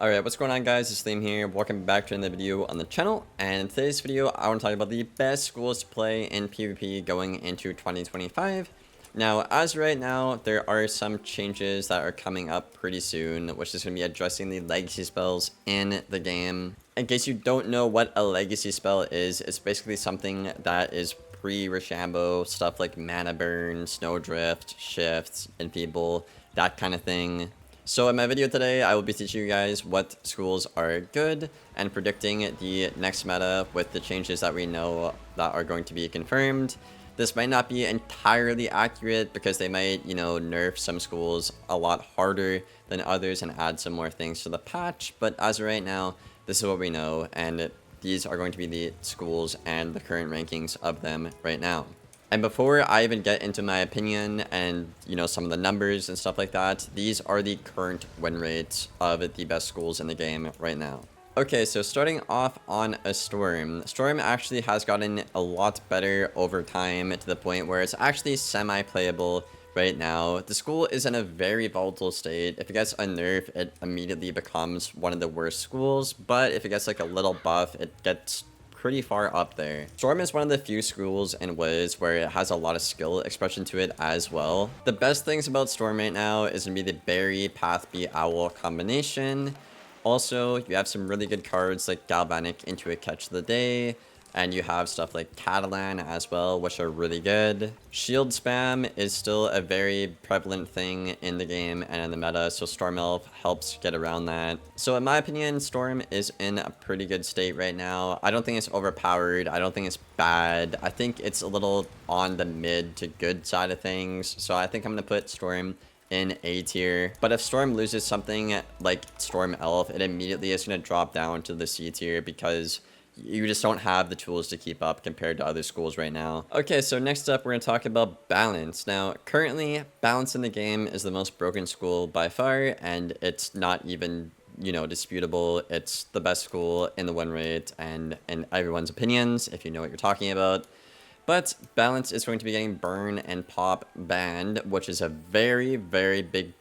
Alright, what's going on guys, it's Liam here, welcome back to another video on the channel, and in today's video I want to talk about the best schools to play in PvP going into 2025. Now, as right now, there are some changes that are coming up pretty soon, which is going to be addressing the legacy spells in the game. In case you don't know what a legacy spell is, it's basically something that is pre-Rochambeau, stuff like Mana Burn, Snowdrift, Shift, Enfeeble, that kind of thing. So in my video today, I will be teaching you guys what schools are good and predicting the next meta with the changes that we know that are going to be confirmed. This might not be entirely accurate because they might, nerf some schools a lot harder than others and add some more things to the patch. But as of right now, this is what we know, and these are going to be the schools and the current rankings of them right now. And before I even get into my opinion and, some of the numbers and stuff like that, these are the current win rates of the best schools in the game right now. Okay, so starting off on a Storm. Storm actually has gotten a lot better over time to the point where it's actually semi-playable right now. The school is in a very volatile state. If it gets a nerf, it immediately becomes one of the worst schools, but if it gets like a little buff, it gets pretty far up there. Storm is one of the few schools in Wiz where it has a lot of skill expression to it as well. The best things about Storm right now is going to be the Berry, Path B, Owl combination. Also, you have some really good cards like Galvanic, Intuit Catch of the Day, and you have stuff like Catalan as well, which are really good. Shield spam is still a very prevalent thing in the game and in the meta, so Storm Elf helps get around that. So in my opinion, Storm is in a pretty good state right now. I don't think it's overpowered. I don't think it's bad. I think it's a little on the mid to good side of things. So I think I'm going to put Storm in A tier. But if Storm loses something like Storm Elf, it immediately is going to drop down to the C tier because you just don't have the tools to keep up compared to other schools right now. Okay, so next up, we're going to talk about balance. Now, currently, balance in the game is the most broken school by far, and it's not even, disputable. It's the best school in the win rate and in everyone's opinions, if you know what you're talking about. But balance is going to be getting burn and pop banned, which is a very, very big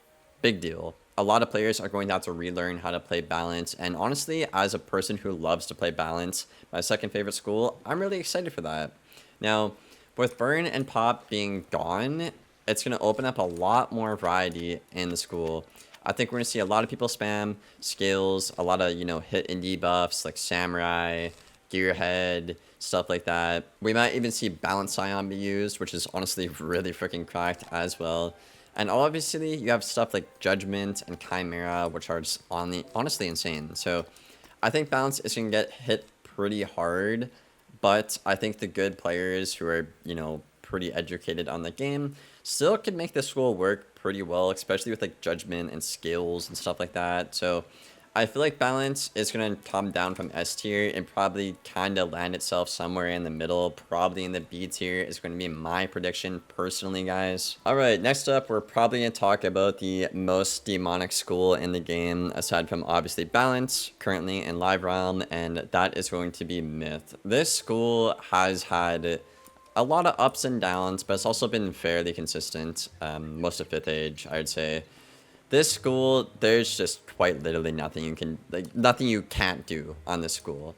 deal. A lot of players are going to have to relearn how to play balance, and honestly, as a person who loves to play balance, my second favorite school, I'm really excited for that. Now, with burn and pop being gone, it's going to open up a lot more variety in the school. I think we're going to see a lot of people spam skills, a lot of, hit and debuffs like Samurai, Gearhead, stuff like that. We might even see Balance Scion be used, which is honestly really freaking cracked as well. And obviously, you have stuff like Judgment and Chimera, which are just honestly insane. So I think Balance is going to get hit pretty hard, but I think the good players who are, pretty educated on the game still could make the school work pretty well, especially with like Judgment and skills and stuff like that. So I feel like balance is going to come down from S tier and probably kind of land itself somewhere in the middle, probably in the B tier is going to be my prediction personally, guys. Alright, next up, we're probably going to talk about the most demonic school in the game, aside from obviously balance, currently in Live Realm, and that is going to be Myth. This school has had a lot of ups and downs, but it's also been fairly consistent, most of 5th Age, I would say. This school, there's just quite literally nothing you can't do on this school.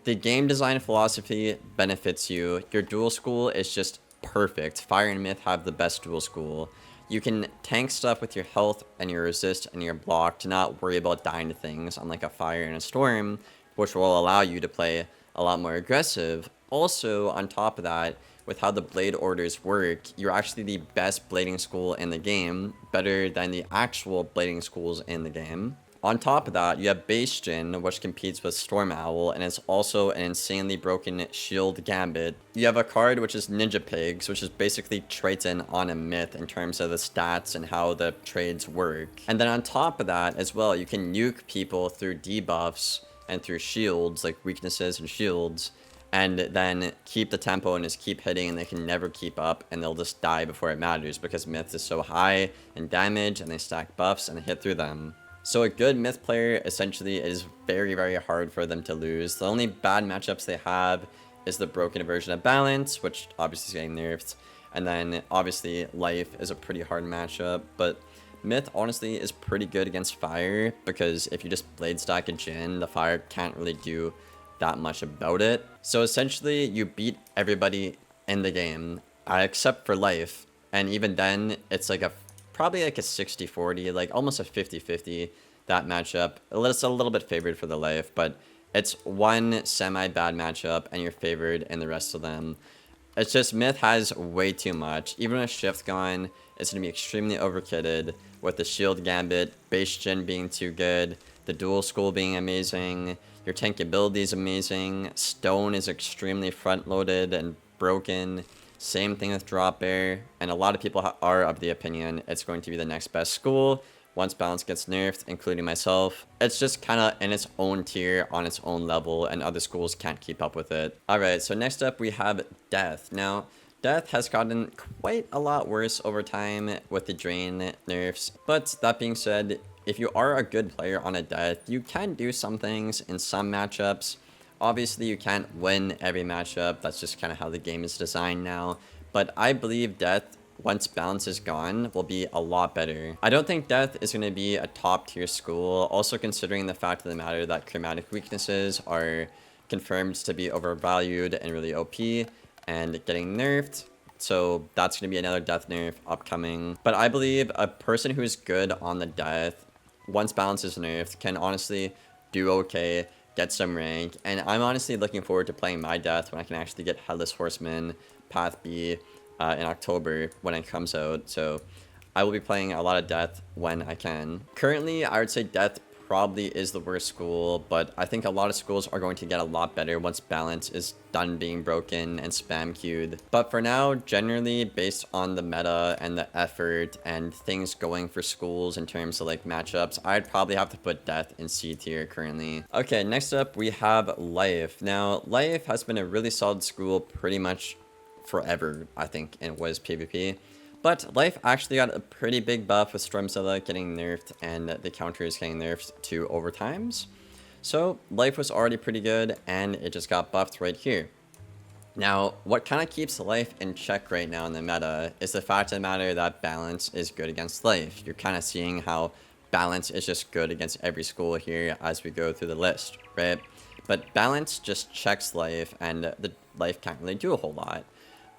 The game design philosophy benefits you. Your dual school is just perfect. Fire and Myth have the best dual school. You can tank stuff with your health and your resist and your block to not worry about dying to things, unlike a Fire and a Storm, which will allow you to play a lot more aggressive. Also, on top of that, with how the blade orders work, you're actually the best blading school in the game, better than the actual blading schools in the game. On top of that, you have Bastion, which competes with Storm Owl, and it's also an insanely broken Shield Gambit. You have a card which is Ninja Pigs, which is basically Triton on a Myth in terms of the stats and how the trades work. And then on top of that as well, you can nuke people through debuffs and through shields, like weaknesses and shields, and then keep the tempo and just keep hitting, and they can never keep up, and they'll just die before it matters because Myth is so high in damage and they stack buffs and hit through them. So a good Myth player, essentially, it is very, very hard for them to lose. The only bad matchups they have is the broken version of Balance, which obviously is getting nerfed, and then obviously Life is a pretty hard matchup, but Myth honestly is pretty good against fire, because if you just blade stack a Jhin, the fire can't really do that much about it. So essentially you beat everybody in the game, except for life, and even then it's like probably like a 60-40, like almost a 50-50, that matchup. It's a little bit favored for the life, but it's one semi-bad matchup and you're favored in the rest of them. It's just Myth has way too much. Even with Shift gone, it's going to be extremely overkitted, with the Shield Gambit, Base Jhin being too good, the Dual School being amazing, your tank ability is amazing, Stone is extremely front-loaded and broken, same thing with Drop Bear, and a lot of people are of the opinion it's going to be the next best school once balance gets nerfed, including myself. It's just kind of in its own tier, on its own level, and other schools can't keep up with it. Alright, so next up we have Death. Now, Death has gotten quite a lot worse over time with the Drain nerfs, but that being said, if you are a good player on a Death, you can do some things in some matchups. Obviously, you can't win every matchup, that's just kind of how the game is designed now, but I believe Death, once balance is gone, will be a lot better. I don't think Death is going to be a top tier school, also considering the fact of the matter that chromatic weaknesses are confirmed to be overvalued and really OP and getting nerfed. So that's going to be another Death nerf upcoming. But I believe a person who is good on the Death, once balance is nerfed, can honestly do okay, get some rank. And I'm honestly looking forward to playing my Death when I can actually get Headless Horseman, Path B, in October when it comes out, so I will be playing a lot of Death when I can. Currently, I would say Death probably is the worst school, but I think a lot of schools are going to get a lot better once balance is done being broken and spam queued. But for now, generally based on the meta and the effort and things going for schools in terms of like matchups, I'd probably have to put Death in C tier currently. Okay, next up we have Life. Now, Life has been a really solid school pretty much forever, I think, in Wiz PvP. But Life actually got a pretty big buff with Stormzilla getting nerfed and the counters getting nerfed to overtimes. So Life was already pretty good and it just got buffed right here. Now, what kind of keeps Life in check right now in the meta is the fact of the matter that balance is good against Life. You're kind of seeing how balance is just good against every school here as we go through the list, right? But balance just checks Life and the Life can't really do a whole lot.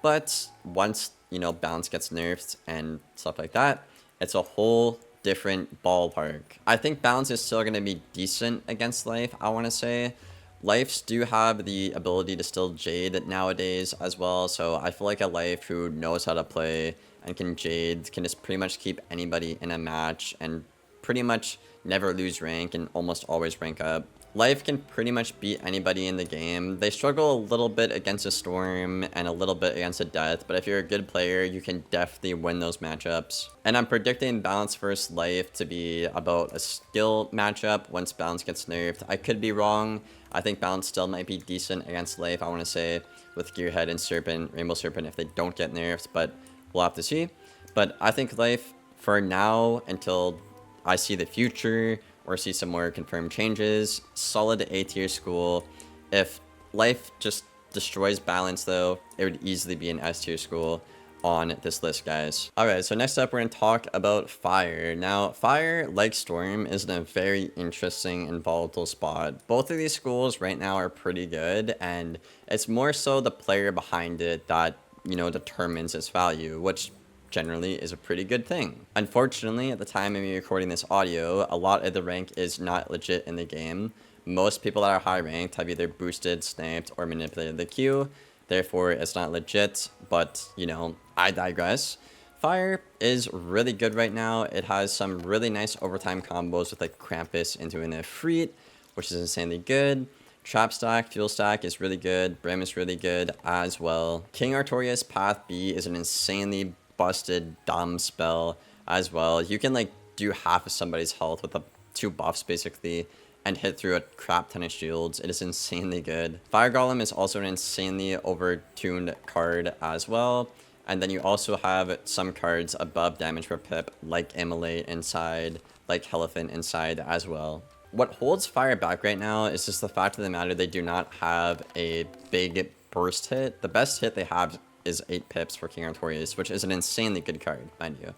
But once, you know, balance gets nerfed and stuff like that, it's a whole different ballpark. I think balance is still going to be decent against Life, I want to say. Lifes do have the ability to still Jade nowadays as well, so I feel like a Life who knows how to play and can Jade can just pretty much keep anybody in a match and pretty much never lose rank and almost always rank up. Life can pretty much beat anybody in the game. They struggle a little bit against a Storm and a little bit against a Death, but if you're a good player, you can definitely win those matchups. And I'm predicting Balance versus Life to be about a skill matchup once Balance gets nerfed. I could be wrong. I think Balance still might be decent against Life, I want to say, with Gearhead and Serpent, Rainbow Serpent, if they don't get nerfed, but we'll have to see. But I think Life, for now, until I see the future, or see some more confirmed changes, solid A tier school. If Life just destroys balance though, it would easily be an S tier school on this list, guys. Alright, so next up we're going to talk about Fire. Now, Fire, like Storm, is in a very interesting and volatile spot. Both of these schools right now are pretty good, and it's more so the player behind it that, you know, determines its value, which generally is a pretty good thing. Unfortunately, at the time of me recording this audio, a lot of the rank is not legit in the game. Most people that are high ranked have either boosted, sniped, or manipulated the queue. Therefore, it's not legit, but, you know, I digress. Fire is really good right now. It has some really nice overtime combos with like Krampus into an Ifrit, which is insanely good. Trap Stack, Fuel Stack is really good. Brim is really good as well. King Artorias Path B is an insanely busted dumb spell as well. You can like do half of somebody's health with 2 buffs basically and hit through a crap ton of shields. It is insanely good. Fire Golem is also an insanely overtuned card as well. And then you also have some cards above damage per pip like Immolate inside, like Elephant inside as well. What holds Fire back right now is just the fact of the matter they do not have a big burst hit. The best hit they have is 8 pips for King Artorias, which is an insanely good card, mind you.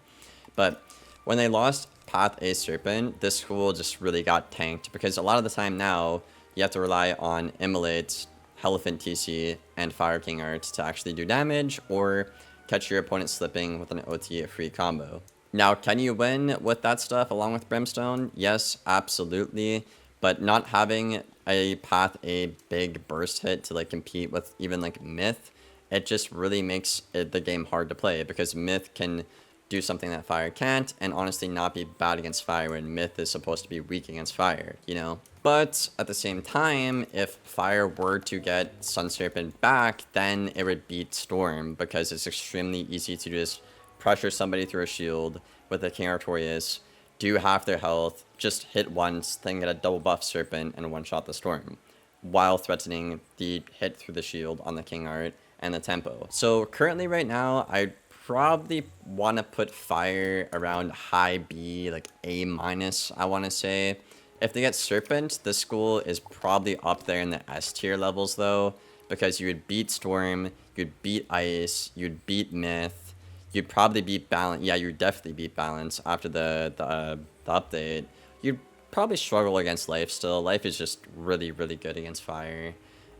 But When they lost Path A Serpent, this school just really got tanked because a lot of the time now you have to rely on Immolate, Elephant TC, and Fire King Art to actually do damage or catch your opponent slipping with an OT free combo. Now, can you win with that stuff along with Brimstone? Yes, absolutely. But not having a Path A big burst hit to like compete with even like Myth, it just really makes the game hard to play because Myth can do something that Fire can't, and honestly not be bad against Fire when Myth is supposed to be weak against Fire, you know? But at the same time, if Fire were to get Sun Serpent back, then it would beat Storm because it's extremely easy to just pressure somebody through a shield with a King Artorias, do half their health, just hit once, then get a double buff Serpent and one-shot the Storm, while threatening the hit through the shield on the King Art and the tempo. So currently right now, I probably want to put Fire around high B, like A minus, I want to say. If they get Serpent, this school is probably up there in the S tier levels though, because you would beat Storm, you'd beat Ice, you'd beat Myth, you'd probably beat Balance. Yeah, you'd definitely beat Balance after the update. You'd probably struggle against Life still. Life is just really, really good against Fire.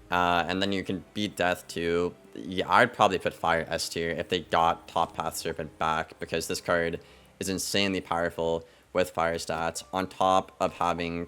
And then you can beat Death too. Yeah, I'd probably put Fire S tier if they got Top Path Serpent back, because this card is insanely powerful with Fire stats, on top of having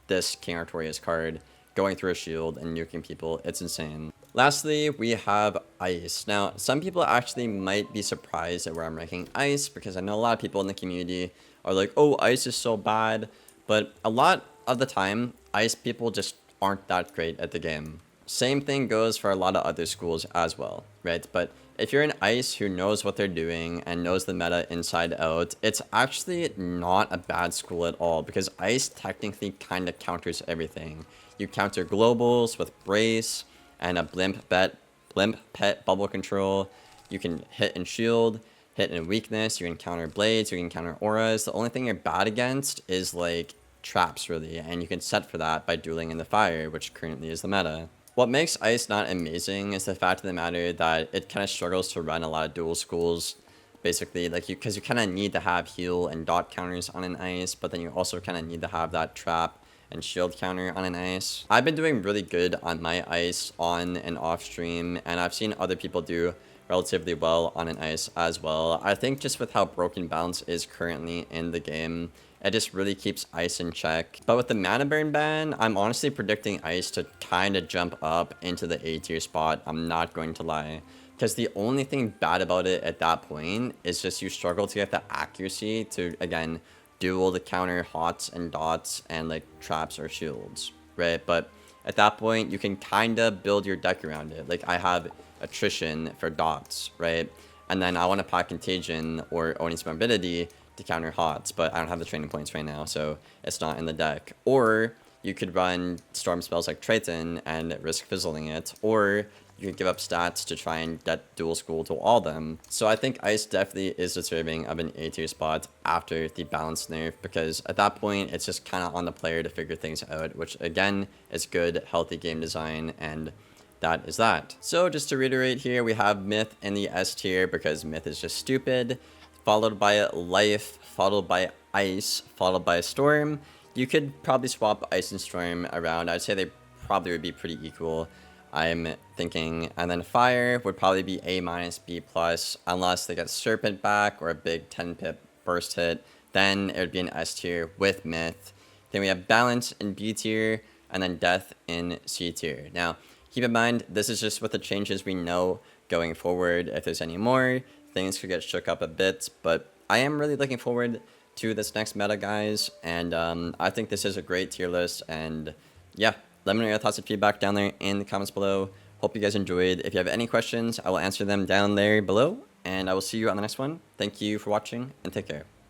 this King Artorias card going through a shield and nuking people. It's insane. Lastly, we have Ice. Now, some people actually might be surprised at where I'm ranking Ice, because I know a lot of people in the community are like, oh, Ice is so bad. But a lot of the time, Ice people just aren't that great at the game. Same thing goes for a lot of other schools as well, right? But if you're an Ice who knows what they're doing and knows the meta inside out, it's actually not a bad school at all, because Ice technically kind of counters everything. You counter globals with Brace and a Blimp Pet Bubble Control. You can hit and shield, hit and weakness. You can counter blades, you can counter auras. The only thing you're bad against is like traps really, and you can set for that by dueling in the fire, which currently is the meta. What makes Ice not amazing is the fact of the matter that it kind of struggles to run a lot of dual schools, basically, like because you kind of need to have heal and dot counters on an Ice, but then you also kind of need to have that trap and shield counter on an Ice. I've been doing really good on my Ice on and off stream, and I've seen other people do relatively well on an Ice as well. I think just with how broken balance is currently in the game, it just really keeps Ice in check. But with the mana burn ban, I'm honestly predicting Ice to kind of jump up into the A tier spot. I'm not going to lie. Because the only thing bad about it at that point is just you struggle to get the accuracy to, again, duel the counter hots and dots and like traps or shields, right? But at that point, you can kind of build your deck around it. Like I have Attrition for dots, right? And then I want to pack Contagion or Oni's Morbidity to counter hots, but I don't have the training points right now, so it's not in the deck. Or you could run storm spells like Triton and risk fizzling it, or you could give up stats to try and get dual school to all them. So I think Ice definitely is deserving of an A tier spot after the balance nerf, because at that point it's just kind of on the player to figure things out, which again is good, healthy game design, and that is that. So just to reiterate here, we have Myth in the S tier because Myth is just stupid, followed by Life, followed by Ice, followed by Storm. You could probably swap Ice and Storm around. I'd say they probably would be pretty equal, I'm thinking. And then Fire would probably be A minus, B plus, unless they get Serpent back or a big 10 pip burst hit. Then it would be an S tier with Myth. Then we have Balance in B tier, and then Death in C tier. Now, keep in mind, this is just with the changes we know going forward. If there's any more, things could get shook up a bit, but I am really looking forward to this next meta, guys, and I think this is a great tier list, and yeah, let me know your thoughts and feedback down there in the comments below. Hope you guys enjoyed. If you have any questions, I will answer them down there below, and I will see you on the next one. Thank you for watching, and take care.